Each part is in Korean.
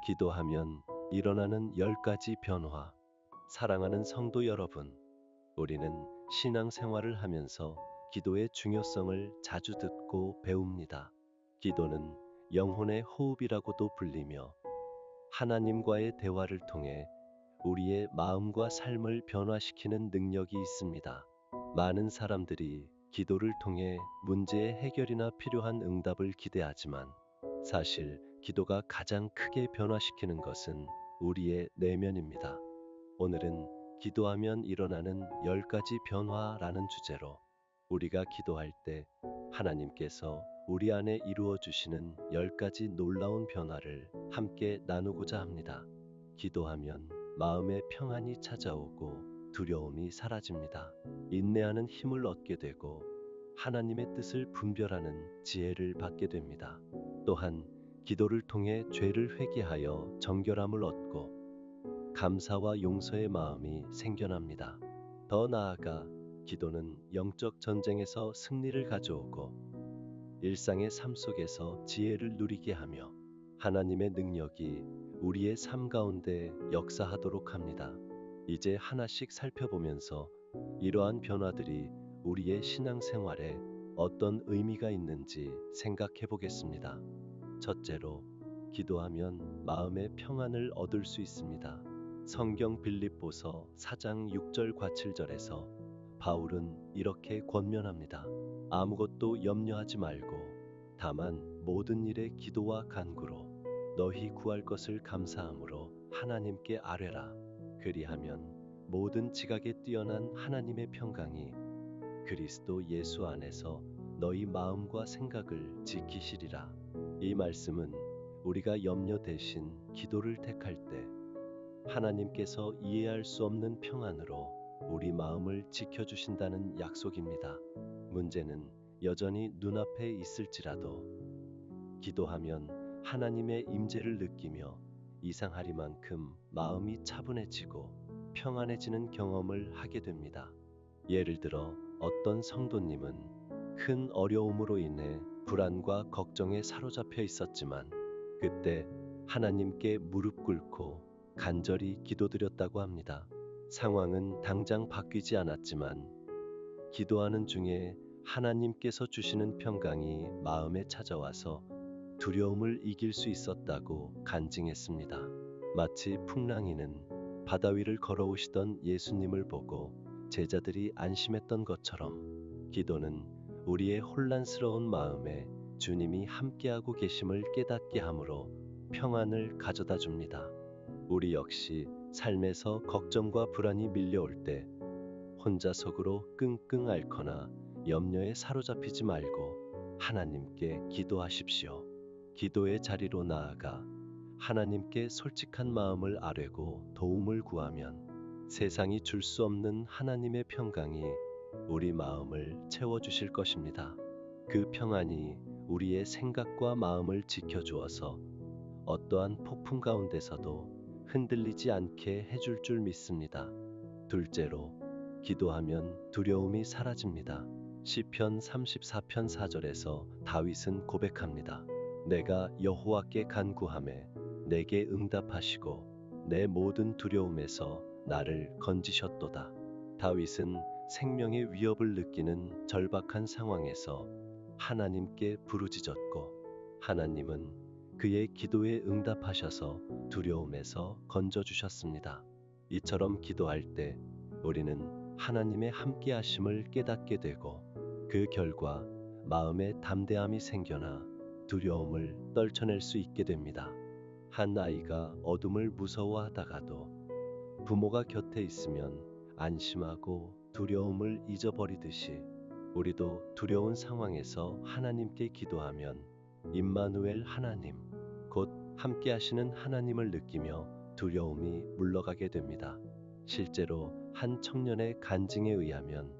기도하면 일어나는 10가지 변화. 사랑하는 성도 여러분, 우리는 신앙생활을 하면서 기도의 중요성을 자주 듣고 배웁니다. 기도는 영혼의 호흡이라고도 불리며 하나님과의 대화를 통해 우리의 마음과 삶을 변화시키는 능력이 있습니다. 많은 사람들이 기도를 통해 문제의 해결이나 필요한 응답을 기대하지만 사실 기도가 가장 크게 변화시키는 것은 우리의 내면입니다. 오늘은 기도하면 일어나는 10가지 변화라는 주제로 우리가 기도할 때 하나님께서 우리 안에 이루어 주시는 10가지 놀라운 변화를 함께 나누고자 합니다. 기도하면 마음의 평안이 찾아오고 두려움이 사라집니다. 인내하는 힘을 얻게 되고 하나님의 뜻을 분별하는 지혜를 받게 됩니다. 또한 기도를 통해 죄를 회개하여 정결함을 얻고 감사와 용서의 마음이 생겨납니다. 더 나아가 기도는 영적 전쟁에서 승리를 가져오고 일상의 삶 속에서 지혜를 누리게 하며 하나님의 능력이 우리의 삶 가운데 역사하도록 합니다. 이제 하나씩 살펴보면서 이러한 변화들이 우리의 신앙생활에 어떤 의미가 있는지 생각해 보겠습니다. 첫째로, 기도하면 마음의 평안을 얻을 수 있습니다. 성경 빌립보서 4장 6절과 7절에서 바울은 이렇게 권면합니다. 아무것도 염려하지 말고 다만 모든 일에 기도와 간구로 너희 구할 것을 감사함으로 하나님께 아뢰라. 그리하면 모든 지각에 뛰어난 하나님의 평강이 그리스도 예수 안에서 너희 마음과 생각을 지키시리라. 이 말씀은 우리가 염려 대신 기도를 택할 때 하나님께서 이해할 수 없는 평안으로 우리 마음을 지켜주신다는 약속입니다. 문제는 여전히 눈앞에 있을지라도 기도하면 하나님의 임재를 느끼며 이상하리만큼 마음이 차분해지고 평안해지는 경험을 하게 됩니다. 예를 들어 어떤 성도님은 큰 어려움으로 인해 불안과 걱정에 사로잡혀 있었지만 그때 하나님께 무릎 꿇고 간절히 기도드렸다고 합니다. 상황은 당장 바뀌지 않았지만 기도하는 중에 하나님께서 주시는 평강이 마음에 찾아와서 두려움을 이길 수 있었다고 간증했습니다. 마치 풍랑이는 바다 위를 걸어오시던 예수님을 보고 제자들이 안심했던 것처럼 기도는 우리의 혼란스러운 마음에 주님이 함께하고 계심을 깨닫게 하므로 평안을 가져다 줍니다. 우리 역시 삶에서 걱정과 불안이 밀려올 때 혼자 속으로 끙끙 앓거나 염려에 사로잡히지 말고 하나님께 기도하십시오. 기도의 자리로 나아가 하나님께 솔직한 마음을 아뢰고 도움을 구하면 세상이 줄 수 없는 하나님의 평강이 우리 마음을 채워주실 것입니다. 그 평안이 우리의 생각과 마음을 지켜주어서 어떠한 폭풍 가운데서도 흔들리지 않게 해줄 줄 믿습니다. 둘째로, 기도하면 두려움이 사라집니다. 시편 34편 4절에서 다윗은 고백합니다. 내가 여호와께 간구하매 내게 응답하시고 내 모든 두려움에서 나를 건지셨도다. 다윗은 생명의 위협을 느끼는 절박한 상황에서 하나님께 부르짖었고 하나님은 그의 기도에 응답하셔서 두려움에서 건져주셨습니다. 이처럼 기도할 때 우리는 하나님의 함께하심을 깨닫게 되고 그 결과 마음에 담대함이 생겨나 두려움을 떨쳐낼 수 있게 됩니다. 한 아이가 어둠을 무서워하다가도 부모가 곁에 있으면 안심하고 두려움을 잊어버리듯이 우리도 두려운 상황에서 하나님께 기도하면 임마누엘 하나님, 곧 함께 하시는 하나님을 느끼며 두려움이 물러가게 됩니다. 실제로 한 청년의 간증에 의하면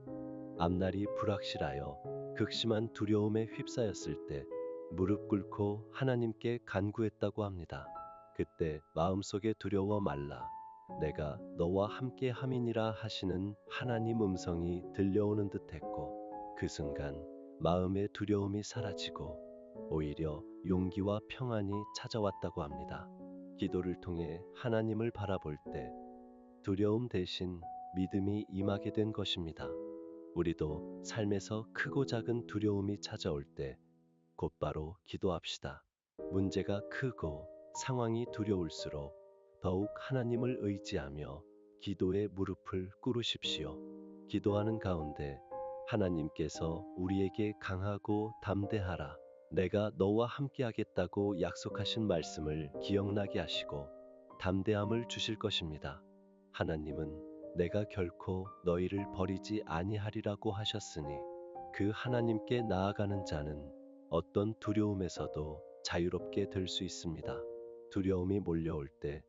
앞날이 불확실하여 극심한 두려움에 휩싸였을 때 무릎 꿇고 하나님께 간구했다고 합니다. 그때 마음속에 두려워 말라 내가 너와 함께 함이니라 하시는 하나님 음성이 들려오는 듯했고 그 순간 마음의 두려움이 사라지고 오히려 용기와 평안이 찾아왔다고 합니다. 기도를 통해 하나님을 바라볼 때 두려움 대신 믿음이 임하게 된 것입니다. 우리도 삶에서 크고 작은 두려움이 찾아올 때 곧바로 기도합시다. 문제가 크고 상황이 두려울수록 더욱 하나님을 의지하며 기도의 무릎을 꿇으십시오. 기도하는 가운데 하나님께서 우리에게 강하고 담대하라, 내가 너와 함께하겠다고 약속하신 말씀을 기억나게 하시고 담대함을 주실 것입니다. 하나님은 내가 결코 너희를 버리지 아니하리라고 하셨으니 그 하나님께 나아가는 자는 어떤 두려움에서도 자유롭게 될 수 있습니다. 두려움이 몰려올 때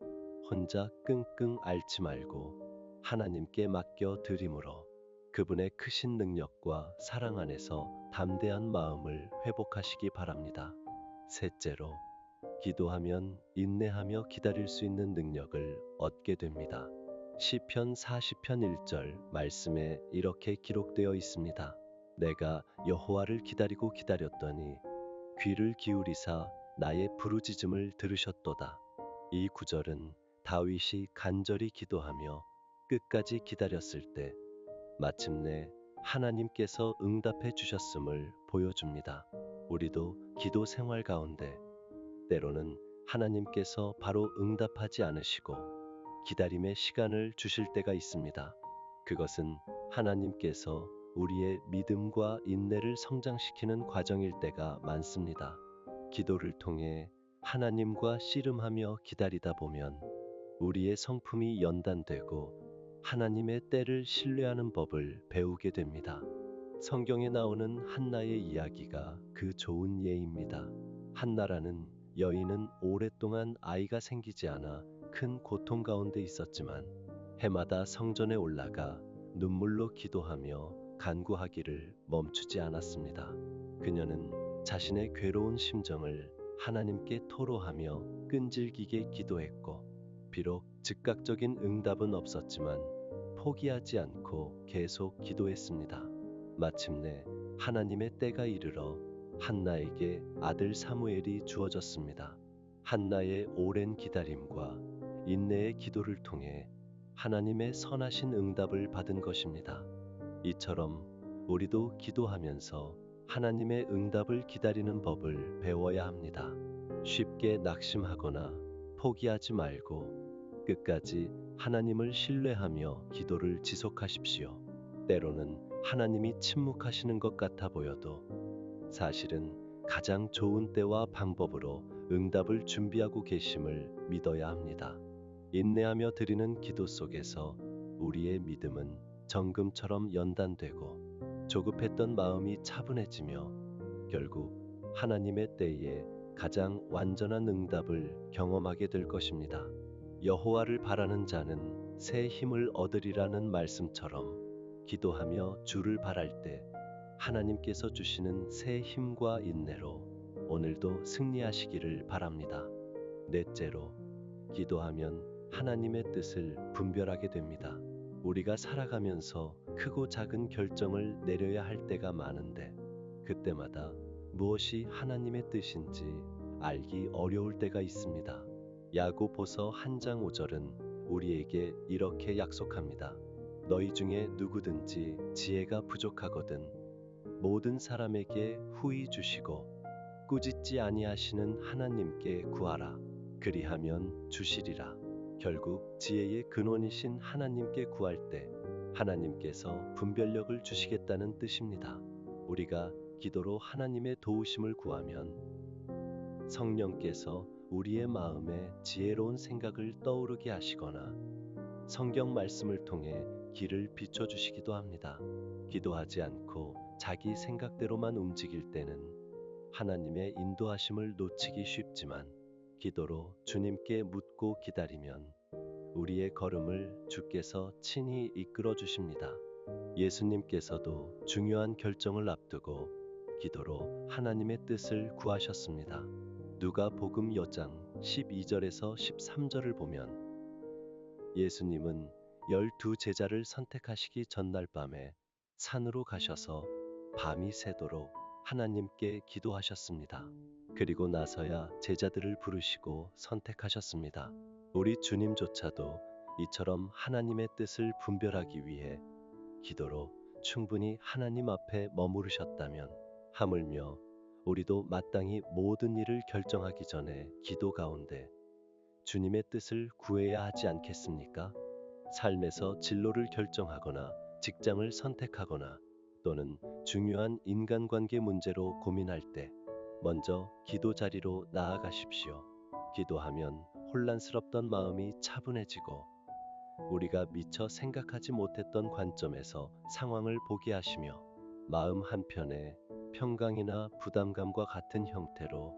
혼자 끙끙 앓지 말고 하나님께 맡겨 드림으로 그분의 크신 능력과 사랑 안에서 담대한 마음을 회복하시기 바랍니다. 셋째로, 기도하면 인내하며 기다릴 수 있는 능력을 얻게 됩니다. 시편 40편 1절 말씀에 이렇게 기록되어 있습니다. 내가 여호와를 기다리고 기다렸더니 귀를 기울이사 나의 부르짖음을 들으셨도다. 이 구절은 다윗이 간절히 기도하며 끝까지 기다렸을 때 마침내 하나님께서 응답해 주셨음을 보여줍니다. 우리도 기도 생활 가운데 때로는 하나님께서 바로 응답하지 않으시고 기다림의 시간을 주실 때가 있습니다. 그것은 하나님께서 우리의 믿음과 인내를 성장시키는 과정일 때가 많습니다. 기도를 통해 하나님과 씨름하며 기다리다 보면 우리의 성품이 연단되고 하나님의 때를 신뢰하는 법을 배우게 됩니다. 성경에 나오는 한나의 이야기가 그 좋은 예입니다. 한나라는 여인은 오랫동안 아이가 생기지 않아 큰 고통 가운데 있었지만 해마다 성전에 올라가 눈물로 기도하며 간구하기를 멈추지 않았습니다. 그녀는 자신의 괴로운 심정을 하나님께 토로하며 끈질기게 기도했고 비록 즉각적인 응답은 없었지만 포기하지 않고 계속 기도했습니다. 마침내 하나님의 때가 이르러 한나에게 아들 사무엘이 주어졌습니다. 한나의 오랜 기다림과 인내의 기도를 통해 하나님의 선하신 응답을 받은 것입니다. 이처럼 우리도 기도하면서 하나님의 응답을 기다리는 법을 배워야 합니다. 쉽게 낙심하거나 포기하지 말고 끝까지 하나님을 신뢰하며 기도를 지속하십시오. 때로는 하나님이 침묵하시는 것 같아 보여도 사실은 가장 좋은 때와 방법으로 응답을 준비하고 계심을 믿어야 합니다. 인내하며 드리는 기도 속에서 우리의 믿음은 정금처럼 연단되고 조급했던 마음이 차분해지며 결국 하나님의 때에 가장 완전한 응답을 경험하게 될 것입니다. 여호와를 바라는 자는 새 힘을 얻으리라는 말씀처럼 기도하며 주를 바랄 때 하나님께서 주시는 새 힘과 인내로 오늘도 승리하시기를 바랍니다. 넷째로, 기도하면 하나님의 뜻을 분별하게 됩니다. 우리가 살아가면서 크고 작은 결정을 내려야 할 때가 많은데 그때마다 무엇이 하나님의 뜻인지 알기 어려울 때가 있습니다. 야고보서 1장 5절은 우리에게 이렇게 약속합니다. 너희 중에 누구든지 지혜가 부족하거든 모든 사람에게 후히 주시고 꾸짖지 아니하시는 하나님께 구하라. 그리하면 주시리라. 결국 지혜의 근원이신 하나님께 구할 때 하나님께서 분별력을 주시겠다는 뜻입니다. 우리가 기도로 하나님의 도우심을 구하면 성령께서 우리의 마음에 지혜로운 생각을 떠오르게 하시거나 성경 말씀을 통해 길을 비춰주시기도 합니다. 기도하지 않고 자기 생각대로만 움직일 때는 하나님의 인도하심을 놓치기 쉽지만 기도로 주님께 묻고 기다리면 우리의 걸음을 주께서 친히 이끌어 주십니다. 예수님께서도 중요한 결정을 앞두고 기도로 하나님의 뜻을 구하셨습니다. 누가복음 4장 12절에서 13절을 보면 예수님은 12 제자를 선택하시기 전날 밤에 산으로 가셔서 밤이 새도록 하나님께 기도하셨습니다. 그리고 나서야 제자들을 부르시고 선택하셨습니다. 우리 주님조차도 이처럼 하나님의 뜻을 분별하기 위해 기도로 충분히 하나님 앞에 머무르셨다면 하물며 우리도 마땅히 모든 일을 결정하기 전에 기도 가운데 주님의 뜻을 구해야 하지 않겠습니까? 삶에서 진로를 결정하거나 직장을 선택하거나 또는 중요한 인간관계 문제로 고민할 때 먼저 기도 자리로 나아가십시오. 기도하면 혼란스럽던 마음이 차분해지고 우리가 미처 생각하지 못했던 관점에서 상황을 보게 하시며 마음 한편에 평강이나 부담감과 같은 형태로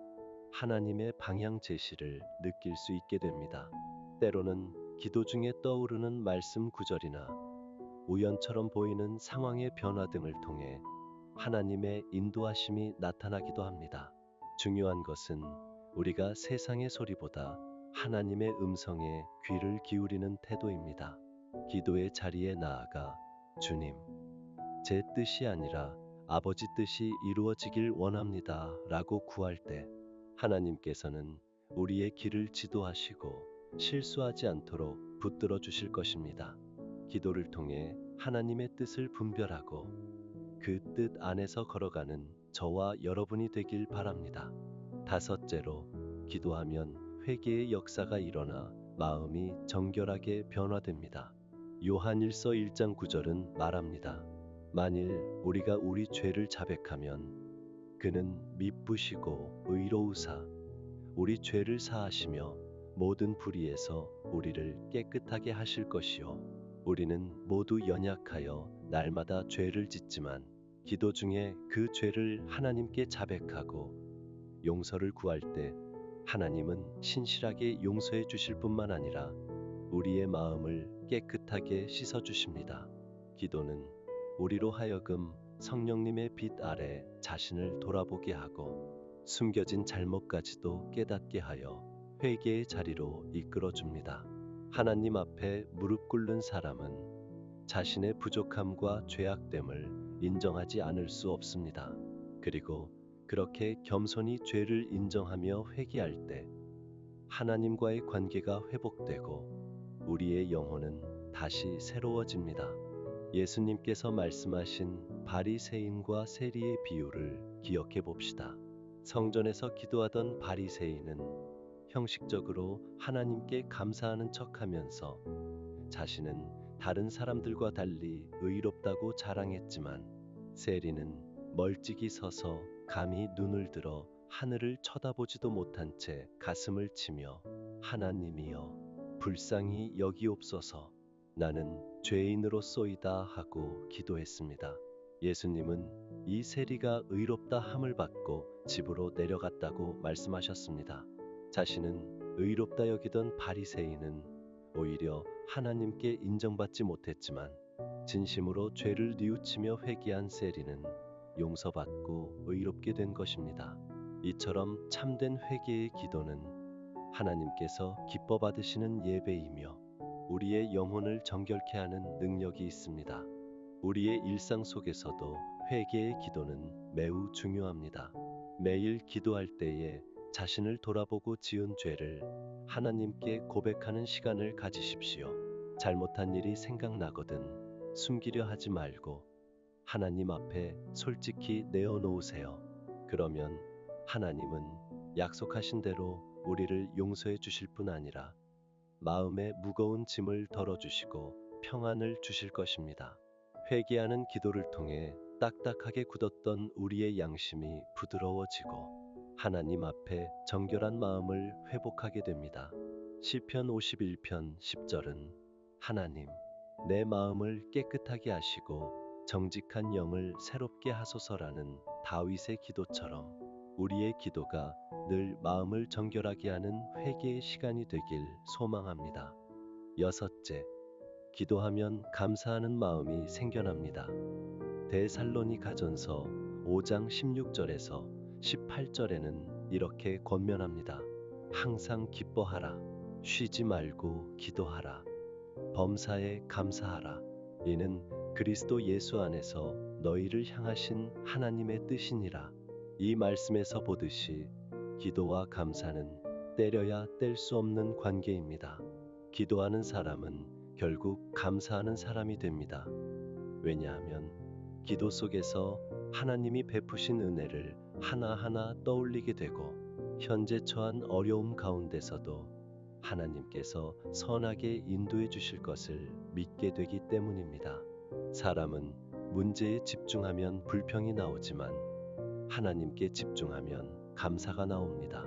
하나님의 방향 제시를 느낄 수 있게 됩니다. 때로는 기도 중에 떠오르는 말씀 구절이나 우연처럼 보이는 상황의 변화 등을 통해 하나님의 인도하심이 나타나기도 합니다. 중요한 것은 우리가 세상의 소리보다 하나님의 음성에 귀를 기울이는 태도입니다. 기도의 자리에 나아가 주님, 제 뜻이 아니라 아버지 뜻이 이루어지길 원합니다 라고 구할 때 하나님께서는 우리의 길을 지도하시고 실수하지 않도록 붙들어 주실 것입니다. 기도를 통해 하나님의 뜻을 분별하고 그 뜻 안에서 걸어가는 저와 여러분이 되길 바랍니다. 다섯째로, 기도하면 회개의 역사가 일어나 마음이 정결하게 변화됩니다. 요한일서 1장 9절은 말합니다. 만일 우리가 우리 죄를 자백하면 그는 미쁘시고 의로우사 우리 죄를 사하시며 모든 불의에서 우리를 깨끗하게 하실 것이요 우리는 모두 연약하여 날마다 죄를 짓지만 기도 중에 그 죄를 하나님께 자백하고 용서를 구할 때 하나님은 신실하게 용서해 주실 뿐만 아니라 우리의 마음을 깨끗하게 씻어 주십니다. 기도는 우리로 하여금 성령님의 빛 아래 자신을 돌아보게 하고 숨겨진 잘못까지도 깨닫게 하여 회개의 자리로 이끌어 줍니다. 하나님 앞에 무릎 꿇는 사람은 자신의 부족함과 죄악됨을 인정하지 않을 수 없습니다. 그리고 그렇게 겸손히 죄를 인정하며 회개할 때 하나님과의 관계가 회복되고 우리의 영혼은 다시 새로워집니다. 예수님께서 말씀하신 바리새인과 세리의 비유를 기억해 봅시다. 성전에서 기도하던 바리새인은 형식적으로 하나님께 감사하는 척하면서 자신은 다른 사람들과 달리 의롭다고 자랑했지만 세리는 멀찍이 서서 감히 눈을 들어 하늘을 쳐다보지도 못한 채 가슴을 치며 하나님이여 불쌍히 여기옵소서 나는 죄인으로소이다 하고 기도했습니다. 예수님은 이 세리가 의롭다 함을 받고 집으로 내려갔다고 말씀하셨습니다. 자신은 의롭다 여기던 바리새인은 오히려 하나님께 인정받지 못했지만 진심으로 죄를 뉘우치며 회개한 세리는 용서받고 의롭게 된 것입니다. 이처럼 참된 회개의 기도는 하나님께서 기뻐 받으시는 예배이며 우리의 영혼을 정결케 하는 능력이 있습니다. 우리의 일상 속에서도 회개의 기도는 매우 중요합니다. 매일 기도할 때에 자신을 돌아보고 지은 죄를 하나님께 고백하는 시간을 가지십시오. 잘못한 일이 생각나거든 숨기려 하지 말고 하나님 앞에 솔직히 내어놓으세요. 그러면 하나님은 약속하신 대로 우리를 용서해 주실 뿐 아니라 마음의 무거운 짐을 덜어주시고 평안을 주실 것입니다. 회개하는 기도를 통해 딱딱하게 굳었던 우리의 양심이 부드러워지고 하나님 앞에 정결한 마음을 회복하게 됩니다. 시편 51편 10절은 하나님, 내 마음을 깨끗하게 하시고 정직한 영을 새롭게 하소서라는 다윗의 기도처럼 우리의 기도가 늘 마음을 정결하게 하는 회개의 시간이 되길 소망합니다. 여섯째, 기도하면 감사하는 마음이 생겨납니다. 데살로니가전서 5장 16절에서 18절에는 이렇게 권면합니다. 항상 기뻐하라. 쉬지 말고 기도하라. 범사에 감사하라. 이는 그리스도 예수 안에서 너희를 향하신 하나님의 뜻이니라. 이 말씀에서 보듯이 기도와 감사는 때려야 뗄 수 없는 관계입니다. 기도하는 사람은 결국 감사하는 사람이 됩니다. 왜냐하면 기도 속에서 하나님이 베푸신 은혜를 하나하나 떠올리게 되고 현재 처한 어려움 가운데서도 하나님께서 선하게 인도해 주실 것을 믿게 되기 때문입니다. 사람은 문제에 집중하면 불평이 나오지만 하나님께 집중하면 감사가 나옵니다.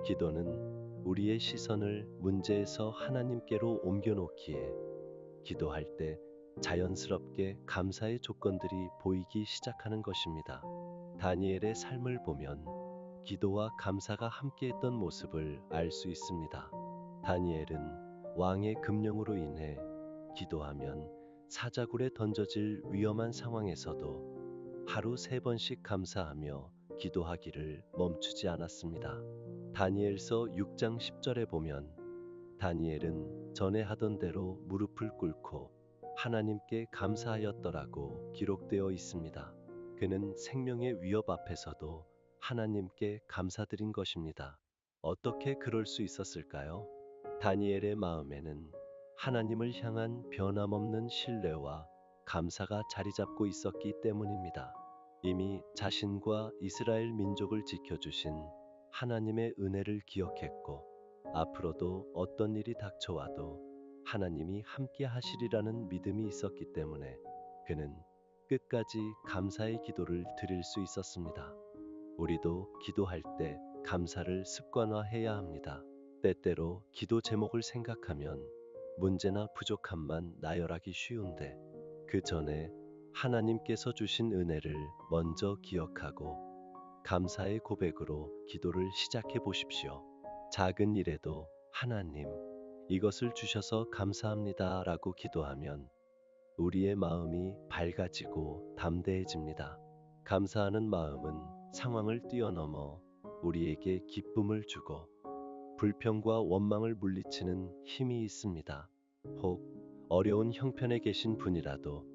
기도는 우리의 시선을 문제에서 하나님께로 옮겨놓기에 기도할 때 자연스럽게 감사의 조건들이 보이기 시작하는 것입니다. 다니엘의 삶을 보면 기도와 감사가 함께했던 모습을 알 수 있습니다. 다니엘은 왕의 금령으로 인해 기도하면 사자굴에 던져질 위험한 상황에서도 하루 3번씩 감사하며 기도하기를 멈추지 않았습니다. 다니엘서 6장 10절에 보면 다니엘은 전에 하던 대로 무릎을 꿇고 하나님께 감사하였더라고 기록되어 있습니다. 그는 생명의 위협 앞에서도 하나님께 감사드린 것입니다. 어떻게 그럴 수 있었을까요? 다니엘의 마음에는 하나님을 향한 변함없는 신뢰와 감사가 자리 잡고 있었기 때문입니다. 이미 자신과 이스라엘 민족을 지켜주신 하나님의 은혜를 기억했고 앞으로도 어떤 일이 닥쳐와도 하나님이 함께 하시리라는 믿음이 있었기 때문에 그는 끝까지 감사의 기도를 드릴 수 있었습니다. 우리도 기도할 때 감사를 습관화해야 합니다. 때때로 기도 제목을 생각하면 문제나 부족함만 나열하기 쉬운데 그 전에 하나님께서 주신 은혜를 먼저 기억하고 감사의 고백으로 기도를 시작해 보십시오. 작은 일에도 하나님, 이것을 주셔서 감사합니다 라고 기도하면 우리의 마음이 밝아지고 담대해집니다. 감사하는 마음은 상황을 뛰어넘어 우리에게 기쁨을 주고 불평과 원망을 물리치는 힘이 있습니다. 혹 어려운 형편에 계신 분이라도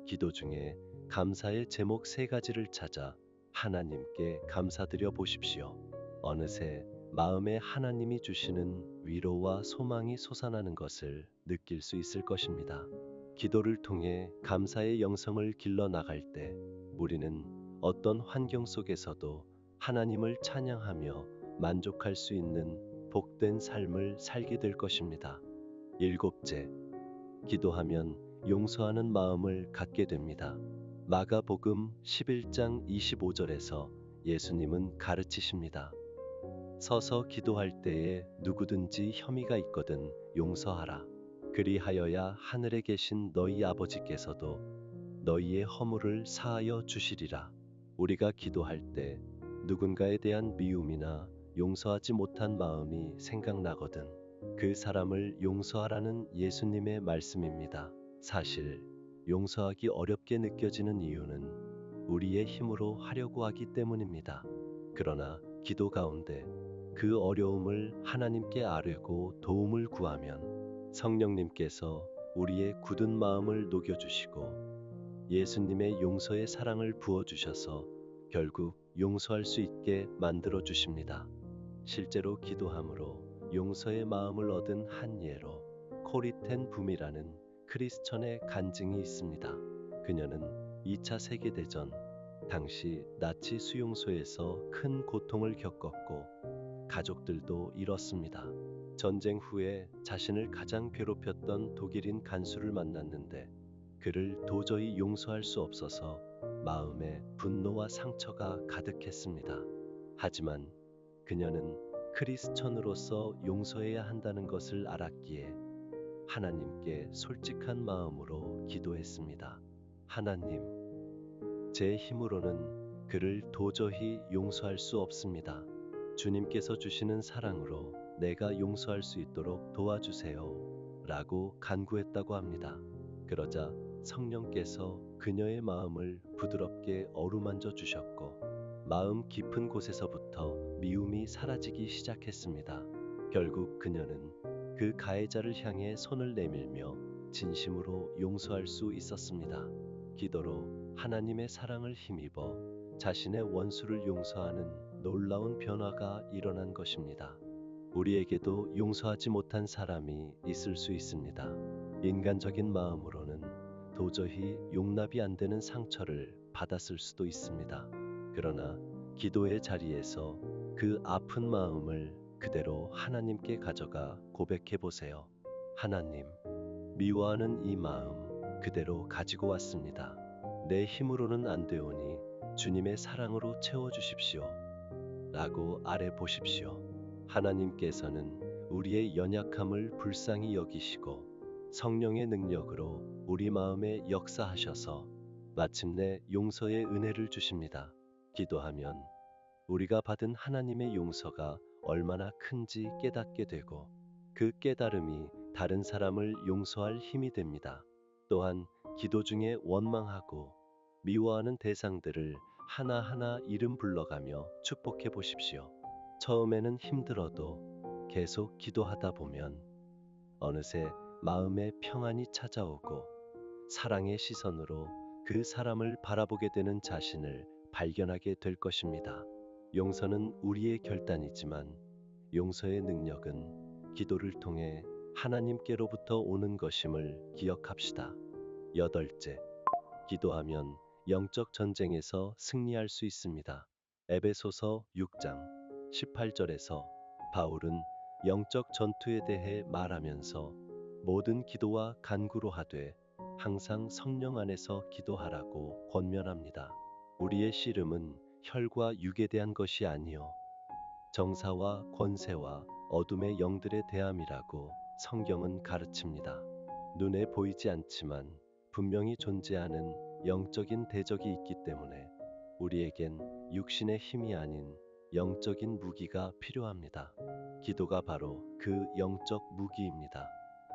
기도 중에 감사의 제목 3가지를 찾아 하나님께 감사드려 보십시오. 어느새 마음에 하나님이 주시는 위로와 소망이 솟아나는 것을 느낄 수 있을 것입니다. 기도를 통해 감사의 영성을 길러 나갈 때 우리는 어떤 환경 속에서도 하나님을 찬양하며 만족할 수 있는 복된 삶을 살게 될 것입니다. 7째, 기도하면 용서하는 마음을 갖게 됩니다. 마가복음 11장 25절에서 예수님은 가르치십니다. 서서 기도할 때에 누구든지 혐의가 있거든 용서하라. 그리하여야 하늘에 계신 너희 아버지께서도 너희의 허물을 사하여 주시리라. 우리가 기도할 때 누군가에 대한 미움이나 용서하지 못한 마음이 생각나거든 그 사람을 용서하라는 예수님의 말씀입니다. 사실 용서하기 어렵게 느껴지는 이유는 우리의 힘으로 하려고 하기 때문입니다. 그러나 기도 가운데 그 어려움을 하나님께 아뢰고 도움을 구하면 성령님께서 우리의 굳은 마음을 녹여주시고 예수님의 용서의 사랑을 부어주셔서 결국 용서할 수 있게 만들어 주십니다. 실제로 기도함으로 용서의 마음을 얻은 한 예로 코리텐 붐이라는 크리스천의 간증이 있습니다. 그녀는 2차 세계대전 당시 나치 수용소에서 큰 고통을 겪었고 가족들도 잃었습니다. 전쟁 후에 자신을 가장 괴롭혔던 독일인 간수를 만났는데 그를 도저히 용서할 수 없어서 마음에 분노와 상처가 가득했습니다. 하지만 그녀는 크리스천으로서 용서해야 한다는 것을 알았기에 하나님께 솔직한 마음으로 기도했습니다. 하나님, 제 힘으로는 그를 도저히 용서할 수 없습니다. 주님께서 주시는 사랑으로 내가 용서할 수 있도록 도와주세요. 라고 간구했다고 합니다. 그러자 성령께서 그녀의 마음을 부드럽게 어루만져 주셨고 마음 깊은 곳에서부터 미움이 사라지기 시작했습니다. 결국 그녀는 그 가해자를 향해 손을 내밀며 진심으로 용서할 수 있었습니다. 기도로 하나님의 사랑을 힘입어 자신의 원수를 용서하는 놀라운 변화가 일어난 것입니다. 우리에게도 용서하지 못한 사람이 있을 수 있습니다. 인간적인 마음으로는 도저히 용납이 안 되는 상처를 받았을 수도 있습니다. 그러나 기도의 자리에서 그 아픈 마음을 그대로 하나님께 가져가 고백해 보세요. 하나님, 미워하는 이 마음 그대로 가지고 왔습니다. 내 힘으로는 안 되오니 주님의 사랑으로 채워주십시오. 라고 아뢰 보십시오. 하나님께서는 우리의 연약함을 불쌍히 여기시고 성령의 능력으로 우리 마음에 역사하셔서 마침내 용서의 은혜를 주십니다. 기도하면 우리가 받은 하나님의 용서가 얼마나 큰지 깨닫게 되고 그 깨달음이 다른 사람을 용서할 힘이 됩니다. 또한 기도 중에 원망하고 미워하는 대상들을 하나하나 이름 불러가며 축복해 보십시오. 처음에는 힘들어도 계속 기도하다 보면 어느새 마음에 평안이 찾아오고 사랑의 시선으로 그 사람을 바라보게 되는 자신을 발견하게 될 것입니다. 용서는 우리의 결단이지만 용서의 능력은 기도를 통해 하나님께로부터 오는 것임을 기억합시다. 여덟째, 기도하면 영적 전쟁에서 승리할 수 있습니다. 에베소서 6장 18절에서 바울은 영적 전투에 대해 말하면서 모든 기도와 간구로 하되 항상 성령 안에서 기도하라고 권면합니다. 우리의 씨름은 혈과 육에 대한 것이 아니요 정사와 권세와 어둠의 영들에 대함이라고 성경은 가르칩니다. 눈에 보이지 않지만 분명히 존재하는 영적인 대적이 있기 때문에 우리에겐 육신의 힘이 아닌 영적인 무기가 필요합니다. 기도가 바로 그 영적 무기입니다.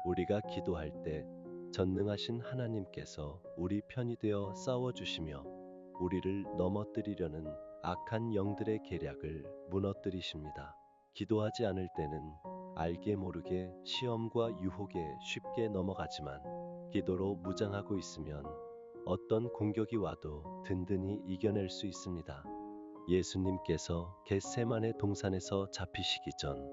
우리가 기도할 때 전능하신 하나님께서 우리 편이 되어 싸워주시며 우리를 넘어뜨리려는 악한 영들의 계략을 무너뜨리십니다. 기도하지 않을 때는 알게 모르게 시험과 유혹에 쉽게 넘어가지만 기도로 무장하고 있으면 어떤 공격이 와도 든든히 이겨낼 수 있습니다. 예수님께서 겟세마네 동산에서 잡히시기 전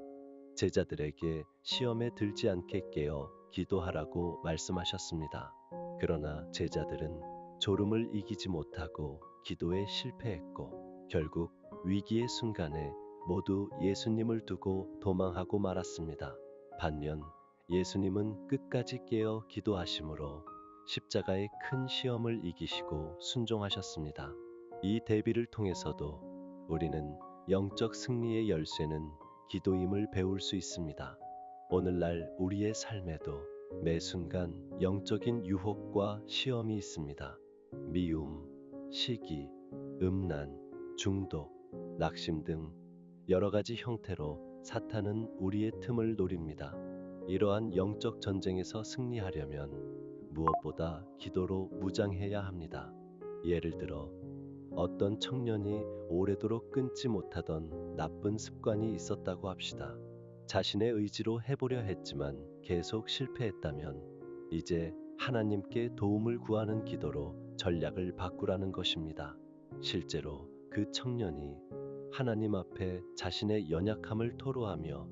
제자들에게 시험에 들지 않게 깨어 기도하라고 말씀하셨습니다. 그러나 제자들은 졸음을 이기지 못하고 기도에 실패했고 결국 위기의 순간에 모두 예수님을 두고 도망하고 말았습니다. 반면 예수님은 끝까지 깨어 기도하심으로 십자가의 큰 시험을 이기시고 순종하셨습니다. 이 대비를 통해서도 우리는 영적 승리의 열쇠는 기도임을 배울 수 있습니다. 오늘날 우리의 삶에도 매 순간 영적인 유혹과 시험이 있습니다. 미움, 시기, 음란, 중독, 낙심 등 여러 가지 형태로 사탄은 우리의 틈을 노립니다. 이러한 영적 전쟁에서 승리하려면 무엇보다 기도로 무장해야 합니다. 예를 들어 어떤 청년이 오래도록 끊지 못하던 나쁜 습관이 있었다고 합시다. 자신의 의지로 해보려 했지만 계속 실패했다면 이제 하나님께 도움을 구하는 기도로 전략을 바꾸라는 것입니다. 실제로 그 청년이 하나님 앞에 자신의 연약함을 토로하며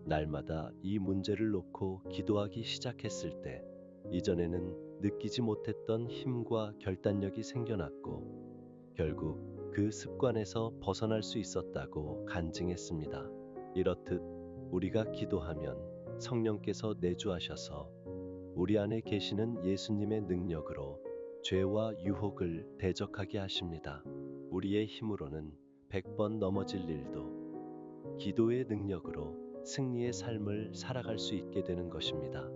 날마다 이 문제를 놓고 기도하기 시작했을 때 이전에는 느끼지 못했던 힘과 결단력이 생겨났고 결국 그 습관에서 벗어날 수 있었다고 간증했습니다. 이렇듯 우리가 기도하면 성령께서 내주하셔서 우리 안에 계시는 예수님의 능력으로 죄와 유혹을 대적하게 하십니다. 우리의 힘으로는 100번 넘어질 일도 기도의 능력으로 승리의 삶을 살아갈 수 있게 되는 것입니다.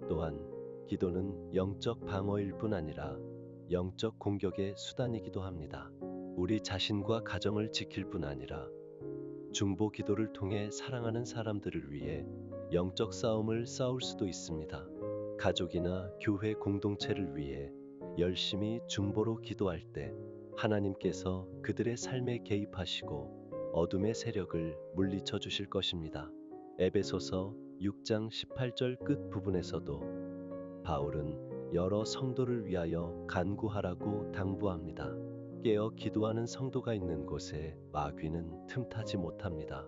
또한 기도는 영적 방어일 뿐 아니라 영적 공격의 수단이기도 합니다. 우리 자신과 가정을 지킬 뿐 아니라 중보 기도를 통해 사랑하는 사람들을 위해 영적 싸움을 싸울 수도 있습니다. 가족이나 교회 공동체를 위해 열심히 중보로 기도할 때 하나님께서 그들의 삶에 개입하시고 어둠의 세력을 물리쳐 주실 것입니다. 에베소서 6장 18절 끝 부분에서도 바울은 여러 성도를 위하여 간구하라고 당부합니다. 깨어 기도하는 성도가 있는 곳에 마귀는 틈타지 못합니다.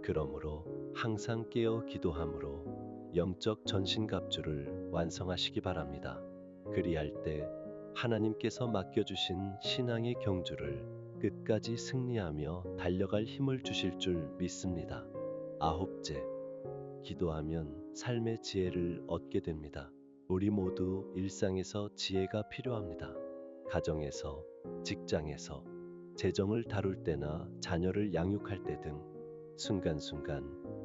그러므로 항상 깨어 기도함으로 영적 전신갑주를 완성하시기 바랍니다. 그리할 때 하나님께서 맡겨주신 신앙의 경주를 끝까지 승리하며 달려갈 힘을 주실 줄 믿습니다. 아홉째, 기도하면 삶의 지혜를 얻게 됩니다. 우리 모두 일상에서 지혜가 필요합니다. 가정에서, 직장에서, 재정을 다룰 때나 자녀를 양육할 때 등 순간순간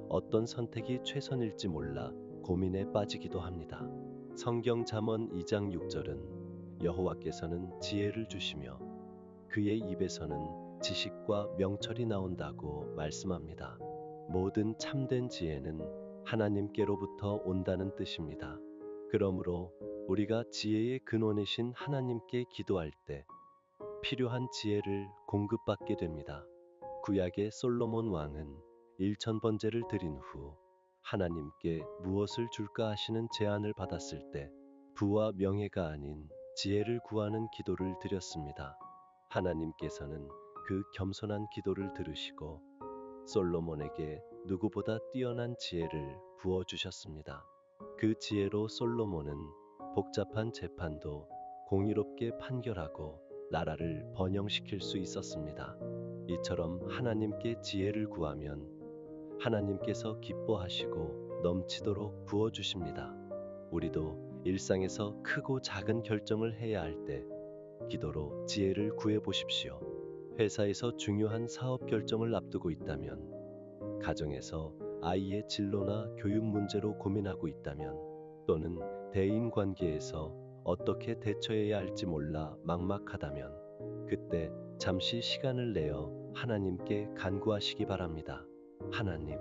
어떤 선택이 최선일지 몰라 고민에 빠지기도 합니다. 성경 잠언 2장 6절은 여호와께서는 지혜를 주시며 그의 입에서는 지식과 명철이 나온다고 말씀합니다. 모든 참된 지혜는 하나님께로부터 온다는 뜻입니다. 그러므로 우리가 지혜의 근원이신 하나님께 기도할 때 필요한 지혜를 공급받게 됩니다. 구약의 솔로몬 왕은 1000번제를 드린 후 하나님께 무엇을 줄까 하시는 제안을 받았을 때 부와 명예가 아닌 지혜를 구하는 기도를 드렸습니다. 하나님께서는 그 겸손한 기도를 들으시고 솔로몬에게 누구보다 뛰어난 지혜를 부어주셨습니다. 그 지혜로 솔로몬은 복잡한 재판도 공의롭게 판결하고 나라를 번영시킬 수 있었습니다. 이처럼 하나님께 지혜를 구하면 하나님께서 기뻐하시고 넘치도록 부어주십니다. 우리도 일상에서 크고 작은 결정을 해야 할 때 기도로 지혜를 구해 보십시오. 회사에서 중요한 사업 결정을 앞두고 있다면, 가정에서 아이의 진로나 교육 문제로 고민하고 있다면, 또는 대인 관계에서 어떻게 대처해야 할지 몰라 막막하다면, 그때 잠시 시간을 내어 하나님께 간구하시기 바랍니다. 하나님,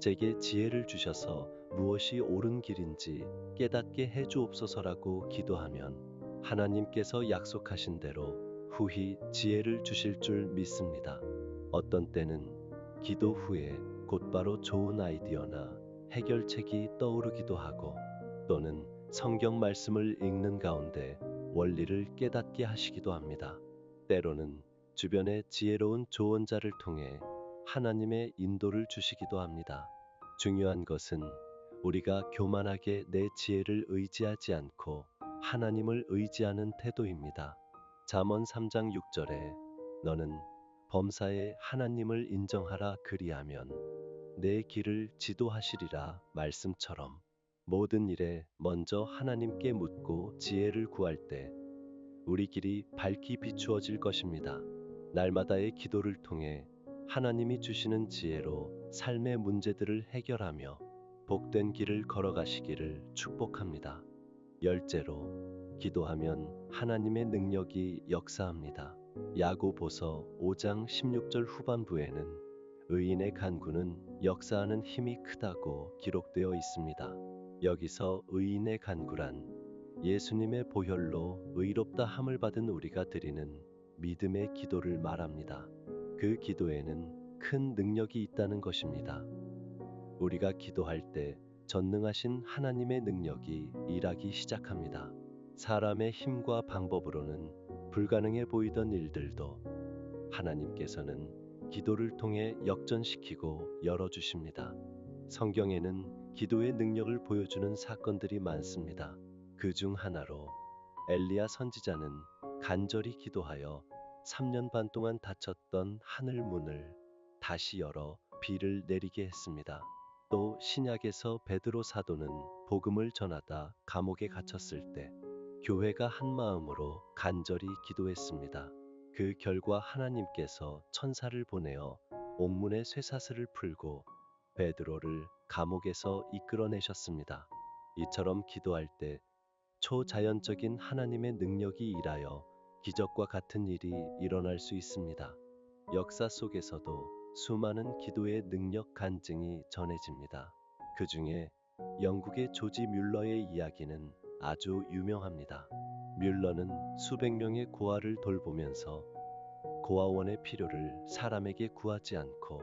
제게 지혜를 주셔서 무엇이 옳은 길인지 깨닫게 해 주옵소서라고 기도하면 하나님께서 약속하신 대로 후히 지혜를 주실 줄 믿습니다. 어떤 때는 기도 후에 곧바로 좋은 아이디어나 해결책이 떠오르기도 하고, 또는 성경 말씀을 읽는 가운데 원리를 깨닫게 하시기도 합니다. 때로는 주변의 지혜로운 조언자를 통해 하나님의 인도를 주시기도 합니다. 중요한 것은 우리가 교만하게 내 지혜를 의지하지 않고 하나님을 의지하는 태도입니다. 잠언 3장 6절에 너는 범사에 하나님을 인정하라 그리하면 내 길을 지도하시리라 말씀처럼 모든 일에 먼저 하나님께 묻고 지혜를 구할 때 우리 길이 밝히 비추어질 것입니다. 날마다의 기도를 통해 하나님이 주시는 지혜로 삶의 문제들을 해결하며 복된 길을 걸어가시기를 축복합니다. 열째로, 기도하면 하나님의 능력이 역사합니다. 야고보서 5장 16절 후반부에는 의인의 간구는 역사하는 힘이 크다고 기록되어 있습니다. 여기서 의인의 간구란 예수님의 보혈로 의롭다 함을 받은 우리가 드리는 믿음의 기도를 말합니다. 그 기도에는 큰 능력이 있다는 것입니다. 우리가 기도할 때 전능하신 하나님의 능력이 일하기 시작합니다. 사람의 힘과 방법으로는 불가능해 보이던 일들도 하나님께서는 기도를 통해 역전시키고 열어주십니다. 성경에는 기도의 능력을 보여주는 사건들이 많습니다. 그 중 하나로 엘리야 선지자는 간절히 기도하여 3년 반 동안 닫혔던 하늘 문을 다시 열어 비를 내리게 했습니다. 또 신약에서 베드로 사도는 복음을 전하다 감옥에 갇혔을 때 교회가 한 마음으로 간절히 기도했습니다. 그 결과 하나님께서 천사를 보내어 옥문의 쇠사슬을 풀고 베드로를 감옥에서 이끌어내셨습니다. 이처럼 기도할 때 초자연적인 하나님의 능력이 일하여 기적과 같은 일이 일어날 수 있습니다. 역사 속에서도 수많은 기도의 능력 간증이 전해집니다. 그 중에 영국의 조지 뮬러의 이야기는 아주 유명합니다. 뮬러는 수백 명의 고아를 돌보면서 고아원의 필요를 사람에게 구하지 않고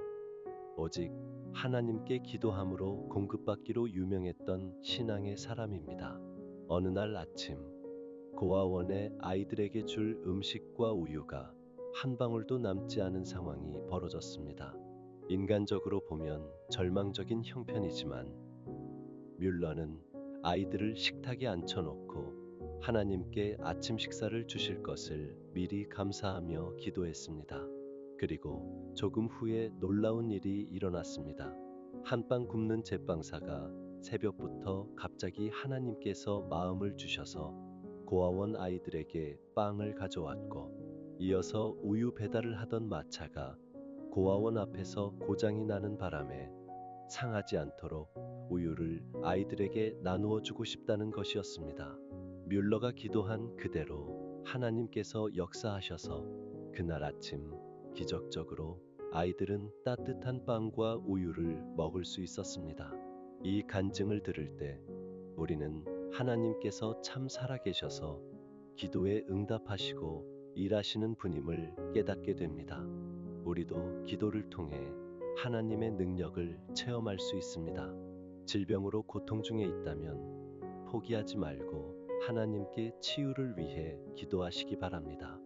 오직 하나님께 기도함으로 공급받기로 유명했던 신앙의 사람입니다. 어느 날 아침 고아원에 아이들에게 줄 음식과 우유가 한 방울도 남지 않은 상황이 벌어졌습니다. 인간적으로 보면 절망적인 형편이지만 뮬러는 아이들을 식탁에 앉혀놓고 하나님께 아침 식사를 주실 것을 미리 감사하며 기도했습니다. 그리고 조금 후에 놀라운 일이 일어났습니다. 한빵 굽는 제빵사가 새벽부터 갑자기 하나님께서 마음을 주셔서 고아원 아이들에게 빵을 가져왔고, 이어서 우유 배달을 하던 마차가 고아원 앞에서 고장이 나는 바람에 상하지 않도록 우유를 아이들에게 나누어 주고 싶다는 것이었습니다. 뮬러가 기도한 그대로 하나님께서 역사하셔서 그날 아침 기적적으로 아이들은 따뜻한 빵과 우유를 먹을 수 있었습니다. 이 간증을 들을 때 우리는 하나님께서 참 살아계셔서 기도에 응답하시고 일하시는 분임을 깨닫게 됩니다. 우리도 기도를 통해 하나님의 능력을 체험할 수 있습니다. 질병으로 고통 중에 있다면 포기하지 말고 하나님께 치유를 위해 기도하시기 바랍니다.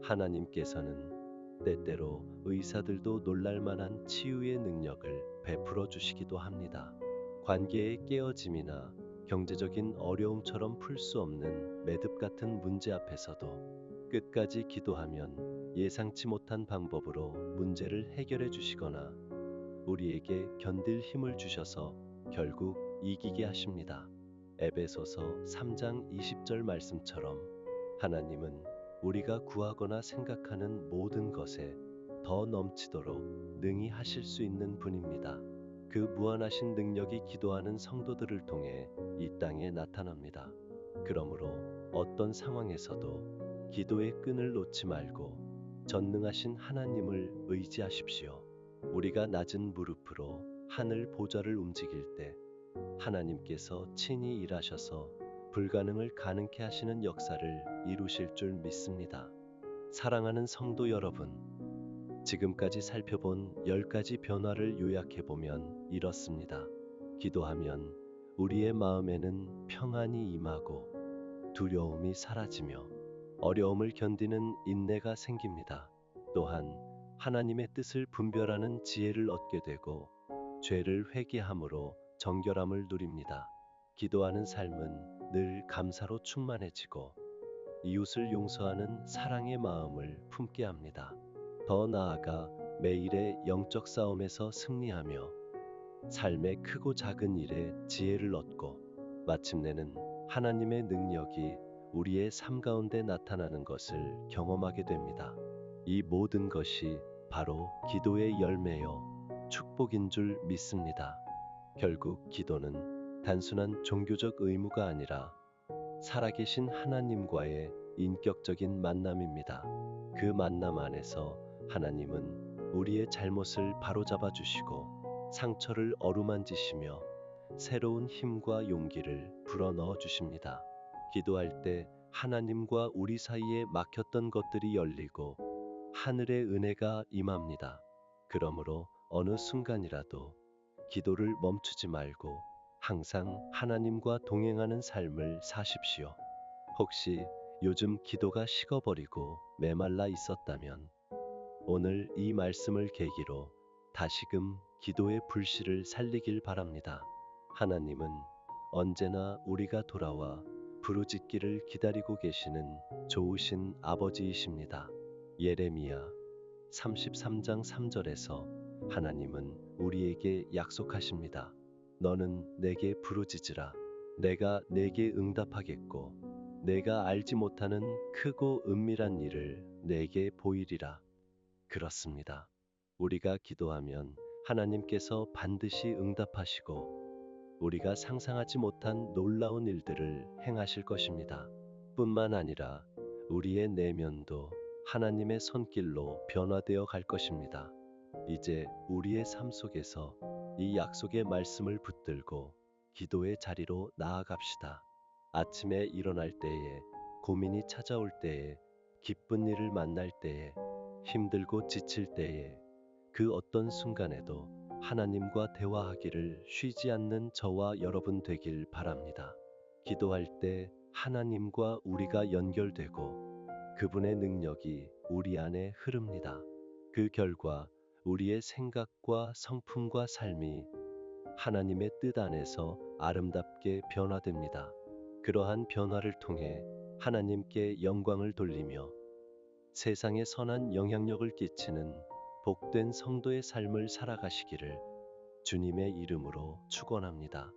하나님께서는 때때로 의사들도 놀랄 만한 치유의 능력을 베풀어 주시기도 합니다. 관계의 깨어짐이나 경제적인 어려움처럼 풀 수 없는 매듭 같은 문제 앞에서도 끝까지 기도하면 예상치 못한 방법으로 문제를 해결해 주시거나 우리에게 견딜 힘을 주셔서 결국 이기게 하십니다. 에베소서 3장 20절 말씀처럼 하나님은 우리가 구하거나 생각하는 모든 것에 더 넘치도록 능히 하실 수 있는 분입니다. 그 무한하신 능력이 기도하는 성도들을 통해 이 땅에 나타납니다. 그러므로 어떤 상황에서도 기도의 끈을 놓지 말고 전능하신 하나님을 의지하십시오. 우리가 낮은 무릎으로 하늘 보좌를 움직일 때 하나님께서 친히 일하셔서 불가능을 가능케 하시는 역사를 이루실 줄 믿습니다. 사랑하는 성도 여러분, 지금까지 살펴본 10가지 변화를 요약해보면 이렇습니다. 기도하면 우리의 마음에는 평안이 임하고 두려움이 사라지며 어려움을 견디는 인내가 생깁니다. 또한 하나님의 뜻을 분별하는 지혜를 얻게 되고 죄를 회개함으로 정결함을 누립니다. 기도하는 삶은 늘 감사로 충만해지고 이웃을 용서하는 사랑의 마음을 품게 합니다. 더 나아가 매일의 영적 싸움에서 승리하며 삶의 크고 작은 일에 지혜를 얻고 마침내는 하나님의 능력이 우리의 삶 가운데 나타나는 것을 경험하게 됩니다. 이 모든 것이 바로 기도의 열매요 축복인 줄 믿습니다. 결국 기도는 단순한 종교적 의무가 아니라 살아계신 하나님과의 인격적인 만남입니다. 그 만남 안에서 하나님은 우리의 잘못을 바로잡아 주시고 상처를 어루만지시며 새로운 힘과 용기를 불어넣어 주십니다. 기도할 때 하나님과 우리 사이에 막혔던 것들이 열리고 하늘의 은혜가 임합니다. 그러므로 어느 순간이라도 기도를 멈추지 말고 항상 하나님과 동행하는 삶을 사십시오. 혹시 요즘 기도가 식어버리고 메말라 있었다면 오늘 이 말씀을 계기로 다시금 기도의 불씨를 살리길 바랍니다. 하나님은 언제나 우리가 돌아와 부르짖기를 기다리고 계시는 좋으신 아버지이십니다. 예레미야 33장 3절에서 하나님은 우리에게 약속하십니다. 너는 내게 부르짖으라. 내가 내게 응답하겠고 내가 알지 못하는 크고 은밀한 일을 내게 보이리라. 그렇습니다. 우리가 기도하면 하나님께서 반드시 응답하시고 우리가 상상하지 못한 놀라운 일들을 행하실 것입니다. 뿐만 아니라 우리의 내면도 하나님의 손길로 변화되어 갈 것입니다. 이제 우리의 삶 속에서 이 약속의 말씀을 붙들고 기도의 자리로 나아갑시다. 아침에 일어날 때에, 고민이 찾아올 때에, 기쁜 일을 만날 때에, 힘들고 지칠 때에, 그 어떤 순간에도 하나님과 대화하기를 쉬지 않는 저와 여러분 되길 바랍니다. 기도할 때 하나님과 우리가 연결되고 그분의 능력이 우리 안에 흐릅니다. 그 결과 우리의 생각과 성품과 삶이 하나님의 뜻 안에서 아름답게 변화됩니다. 그러한 변화를 통해 하나님께 영광을 돌리며 세상에 선한 영향력을 끼치는 복된 성도의 삶을 살아가시기를 주님의 이름으로 축원합니다.